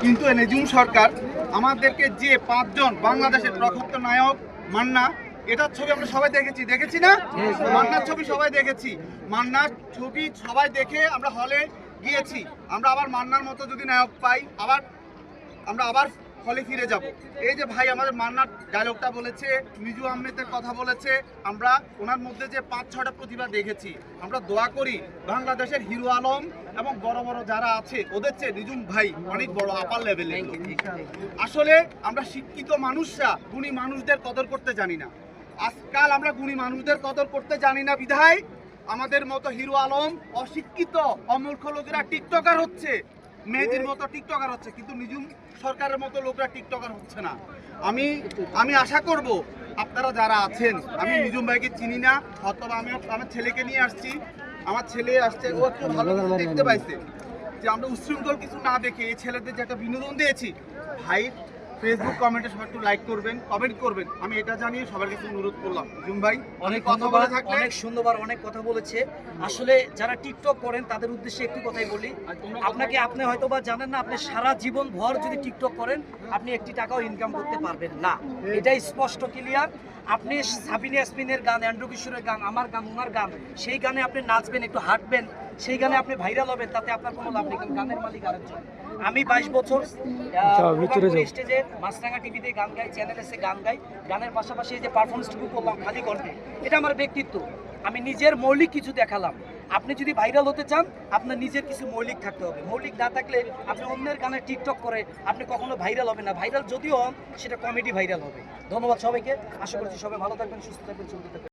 কিন্তু নেজুম সরকার আমাদেরকে যে 5 জন বাংলাদেশের প্রখ্যাত নায়ক মান্না, এটার ছবি আমরা সবাই দেখেছি না? মান্নার ছবি সবাই দেখেছি। মান্নার ছবি সবাই দেখে আমরা হলে গিয়েছি। আমরা আবার মান্নার মতো যদি নায়ক পাই আমরা আবার হলে ফিরে যাব। এই যে ভাই আমাদের মান্নার ডায়লগটা বলেছে, মিজু আহমেদের কথা বলেছে, আমরা ওনার মধ্যে যে 5-6টা প্রতিভা দেখেছি। আমরা দোয়া করি বাংলাদেশের হিরো আলম এবং বড় বড় যারা আছে ওদের চেয়ে নিজুম ভাই অনেক বড় আপার লেভেলে। আসলে আমরা শিক্ষিত মানুষরা গুণী মানুষদের কদর করতে জানি না। আজকাল আমরা গুণী মানুষদের কদর করতে জানি না বিধায় আমাদের মতো হিরো আলম অশিক্ষিত অমূর্খ লোকেরা টিকটকার হচ্ছে, মেয়েদের মতো টিকটকার হচ্ছে, কিন্তু নিজুম সরকারের মতো লোকরা টিকটকার হচ্ছে না। আমি আশা করব আপনারা যারা আছেন, আমি নিজুম ভাইকে চিনি না, অথবা আমি আমার ছেলেকে নিয়ে আসছি, আমার ছেলে আসছে, ও একটু ভালো দেখতে পাইছে যে আমরা উশৃঙ্খল কিছু না দেখে এই ছেলেদের যে একটা বিনোদন দিয়েছি। ভাই ফেসবুক কমেন্টে সবাই একটু লাইক করবেন, কমেন্ট করবেন, আমি এটা জানিয়ে সবার কাছে অনুরোধ করলাম। নিজুম ভাই অনেক ধন্যবাদ, অনেক সুন্দরবার অনেক কথা বলেছে। আসলে যারা টিকটক করেন তাদের উদ্দেশ্যে একটু কথাই বলি, আপনি হয়তো বা জানেন না, আপনি সারা জীবন ভর যদি টিকটক করেন আপনি একটি টাকাও ইনকাম করতে পারবেন না, এটাই স্পষ্ট ক্লিয়ার। আপনি সাবিনা ইয়াসমিনের গান, অ্যান্ড্রু কিশোরের গান, আমার গান, ওনার গান, সেই গানে আপনি নাচবেন, একটু হাঁটবেন, সেই গানে আপনি ভাইরাল হবেন, তাতে আপনার কোনো লাভ নেই। গানের মালিক আরেকজন। আমি 22 বছর স্টেজে মাছরাঙা টিভিতে গান গাই, চ্যানেল এসে গান গাই, গানের পাশাপাশি এই যে পারফরমেন্সটুকু করলাম খালি কণ্ঠে, এটা আমার ব্যক্তিত্ব। আমি নিজের মৌলিক কিছু দেখালাম। আপনি যদি ভাইরাল হতে চান আপনার নিজের কিছু মৌলিক থাকতে হবে। মৌলিক না থাকলে আপনি অন্যের গানে টিকটক করে আপনি কখনো ভাইরাল হবে না। ভাইরাল যদিও হন সেটা কমেডি ভাইরাল হবে। ধন্যবাদ সবাইকে, আশা করছি সবাই ভালো থাকবেন, সুস্থ থাকবেন, সুন্দর থাকবেন।